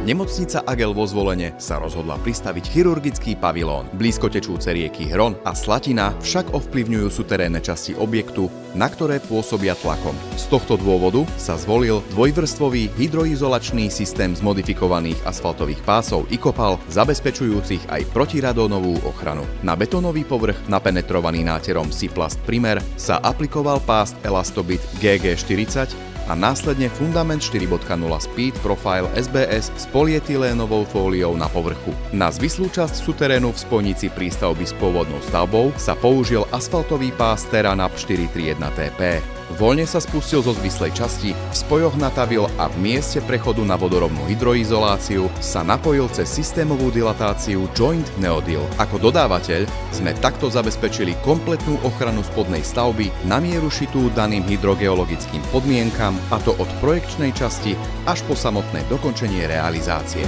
Nemocnica Agel vo Zvolene sa rozhodla pristaviť chirurgický pavilón. Blízko tečúce rieky Hron a Slatina však ovplyvňujú suterénne časti objektu, na ktoré pôsobia tlakom. Z tohto dôvodu sa zvolil dvojvrstvový hydroizolačný systém z modifikovaných asfaltových pásov Icopal, zabezpečujúcich aj protiradónovú ochranu. Na betónový povrch napenetrovaný náterom Siplast Primer sa aplikoval pást Elastobit GG40 a následne fundament 4.0 Speed Profile SBS s polyetylénovou fóliou na povrchu. Na zvislú časť suterénu v spojnici prístavby s pôvodnou stavbou sa použil asfaltový pás Terranap 431 TP. Voľne sa spustil zo zvislej časti, v spojoch natavil a v mieste prechodu na vodorovnú hydroizoláciu sa napojil cez systémovú dilatáciu Joint Neodil. Ako dodávateľ sme takto zabezpečili kompletnú ochranu spodnej stavby na mieru šitú daným hydrogeologickým podmienkam, a to od projekčnej časti až po samotné dokončenie realizácie.